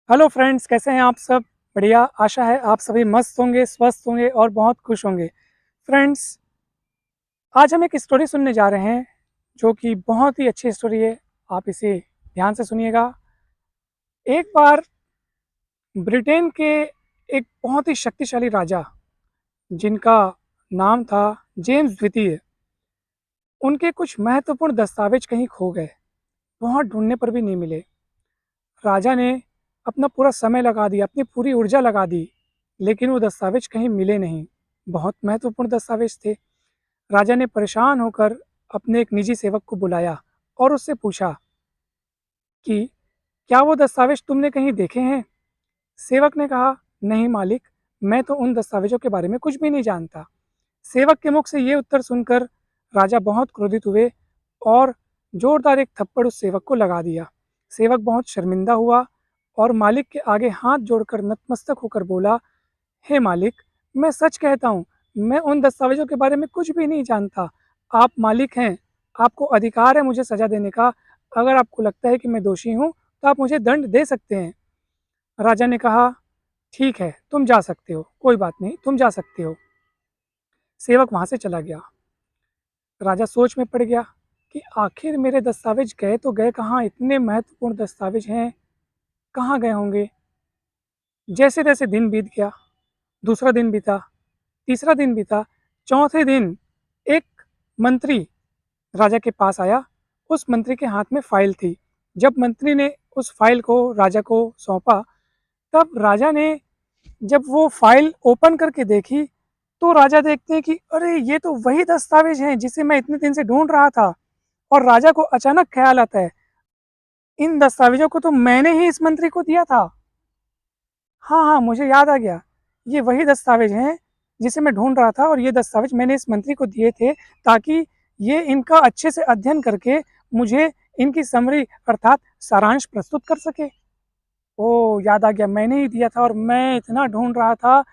Hello friends, कैसे हैं आप सब? बढ़िया। आशा है आप सभी मस्त होंगे, स्वस्थ होंगे और बहुत खुश होंगे। फ्रेंड्स, आज हम एक स्टोरी सुनने जा रहे हैं जो कि बहुत ही अच्छी स्टोरी है। आप इसे ध्यान से सुनिएगा। एक बार ब्रिटेन के एक बहुत ही शक्तिशाली राजा, जिनका नाम था जेम्स द्वितीय, उनके कुछ महत्वपूर्ण दस्तावेज कहीं खो गए। बहुत ढूंढने पर भी नहीं मिले। राजा ने अपना पूरा समय लगा दिया, अपनी पूरी ऊर्जा लगा दी, लेकिन वो दस्तावेज कहीं मिले नहीं। बहुत महत्वपूर्ण दस्तावेज थे। राजा ने परेशान होकर अपने एक निजी सेवक को बुलाया और उससे पूछा कि क्या वो दस्तावेज तुमने कहीं देखे हैं? सेवक ने कहा, नहीं मालिक, मैं तो उन दस्तावेजों के बारे में कुछ भी नहीं जानता। सेवक के मुख से ये उत्तर सुनकर राजा बहुत क्रोधित हुए और जोरदार एक थप्पड़ उस सेवक को लगा दिया। सेवक बहुत शर्मिंदा हुआ और मालिक के आगे हाथ जोड़कर नतमस्तक होकर बोला, हे मालिक, मैं सच कहता हूँ, मैं उन दस्तावेजों के बारे में कुछ भी नहीं जानता। आप मालिक हैं, आपको अधिकार है मुझे सज़ा देने का। अगर आपको लगता है कि मैं दोषी हूँ, तो आप मुझे दंड दे सकते हैं। राजा ने कहा, ठीक है, तुम जा सकते हो, कोई बात नहीं, तुम जा सकते हो। सेवक वहाँ से चला गया। राजा सोच में पड़ गया कि आखिर मेरे दस्तावेज गए तो गए कहाँ? इतने महत्वपूर्ण दस्तावेज हैं, कहाँ गए होंगे? जैसे तैसे दिन बीत गया। दूसरा दिन बीता, तीसरा दिन बीता, चौथे दिन एक मंत्री राजा के पास आया। उस मंत्री के हाथ में फाइल थी। जब मंत्री ने उस फाइल को राजा को सौंपा, तब राजा ने जब वो फाइल ओपन करके देखी, तो राजा देखते हैं कि अरे, ये तो वही दस्तावेज हैं जिसे मैं इतने दिन से ढूंढ रहा था। और राजा को अचानक ख्याल आता है, इन दस्तावेजों को तो मैंने ही इस मंत्री को दिया था। हाँ हाँ, मुझे याद आ गया, ये वही दस्तावेज हैं जिसे मैं ढूंढ रहा था और ये दस्तावेज मैंने इस मंत्री को दिए थे ताकि ये इनका अच्छे से अध्ययन करके मुझे इनकी समरी अर्थात सारांश प्रस्तुत कर सके। ओह, याद आ गया, मैंने ही दिया था और मैं इतना ढूंढ रहा था।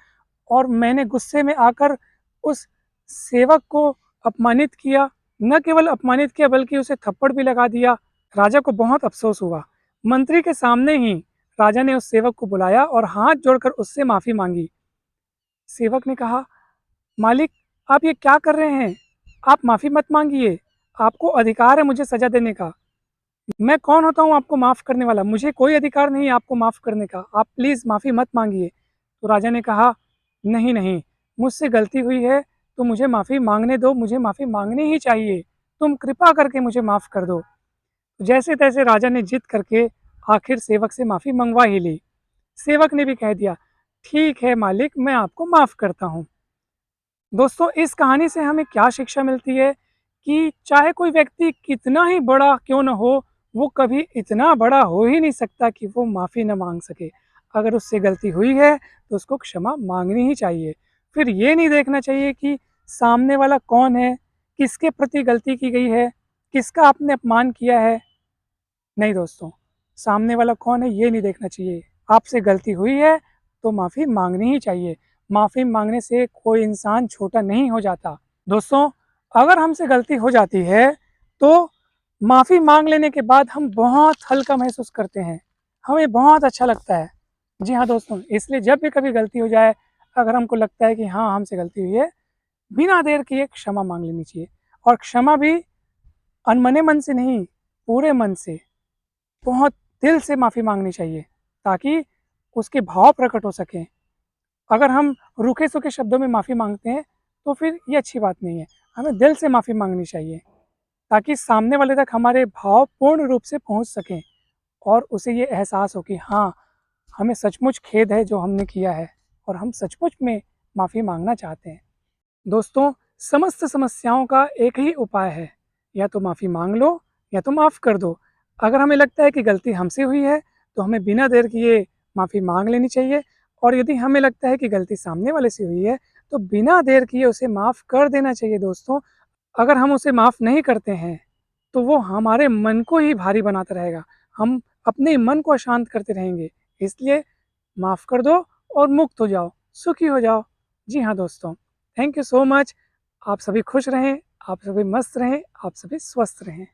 और मैंने गुस्से में आकर उस सेवक को अपमानित किया। न केवल अपमानित किया बल्कि उसे थप्पड़ भी लगा दिया। राजा को बहुत अफसोस हुआ। मंत्री के सामने ही राजा ने उस सेवक को बुलाया और हाथ जोड़कर उससे माफ़ी मांगी। सेवक ने कहा, मालिक, आप ये क्या कर रहे हैं? आप माफ़ी मत मांगिए। आपको अधिकार है मुझे सज़ा देने का। मैं कौन होता हूँ आपको माफ़ करने वाला? मुझे कोई अधिकार नहीं है आपको माफ़ करने का। आप प्लीज़ माफ़ी मत मांगिए। तो राजा ने कहा, नहीं नहीं, मुझसे गलती हुई है तो मुझे माफ़ी मांगने दो, मुझे माफ़ी मांगनी ही चाहिए। तुम कृपा करके मुझे माफ़ कर दो। जैसे तैसे राजा ने जिद करके आखिर सेवक से माफ़ी मंगवा ही ली। सेवक ने भी कह दिया, ठीक है मालिक, मैं आपको माफ़ करता हूँ। दोस्तों, इस कहानी से हमें क्या शिक्षा मिलती है कि चाहे कोई व्यक्ति कितना ही बड़ा क्यों न हो, वो कभी इतना बड़ा हो ही नहीं सकता कि वो माफ़ी न मांग सके। अगर उससे गलती हुई है तो उसको क्षमा मांगनी ही चाहिए। फिर ये नहीं देखना चाहिए कि सामने वाला कौन है, किसके प्रति गलती की गई है, किसका आपने अपमान किया है। नहीं दोस्तों, सामने वाला कौन है ये नहीं देखना चाहिए। आपसे गलती हुई है तो माफ़ी मांगनी ही चाहिए। माफ़ी मांगने से कोई इंसान छोटा नहीं हो जाता। दोस्तों, अगर हमसे गलती हो जाती है तो माफ़ी मांग लेने के बाद हम बहुत हल्का महसूस करते हैं, हमें बहुत अच्छा लगता है। जी हाँ दोस्तों, इसलिए जब भी कभी गलती हो जाए, अगर हमको लगता है कि हाँ, हमसे गलती हुई है, बिना देर किए क्षमा मांग लेनी चाहिए। और क्षमा भी अनमने मन से नहीं, पूरे मन से, बहुत दिल से माफ़ी मांगनी चाहिए ताकि उसके भाव प्रकट हो सकें। अगर हम रूखे-सूखे शब्दों में माफ़ी माँगते हैं तो फिर ये अच्छी बात नहीं है। हमें दिल से माफ़ी माँगनी चाहिए ताकि सामने वाले तक हमारे भाव पूर्ण रूप से पहुँच सकें और उसे ये एहसास हो कि हाँ, हमें सचमुच खेद है जो हमने किया है और हम सचमुच में माफ़ी माँगना चाहते हैं। दोस्तों, समस्त समस्याओं का एक ही उपाय है, या तो माफ़ी माँग लो या तो माफ़ कर दो। अगर हमें लगता है कि गलती हमसे हुई है, तो हमें बिना देर किए माफ़ी माँग लेनी चाहिए। और यदि हमें लगता है कि गलती सामने वाले से हुई है, तो बिना देर किए उसे माफ़ कर देना चाहिए दोस्तों। अगर हम उसे माफ़ नहीं करते हैं, तो वो हमारे मन को ही भारी बनाता रहेगा। हम अपने मन को अशांत करते रहेंगे। इसलिए माफ़ कर दो और मुक्त हो जाओ, सुखी हो जाओ। जी हाँ दोस्तों, थैंक यू सो मच। आप सभी खुश रहें, आप सभी मस्त रहें, आप सभी स्वस्थ रहें।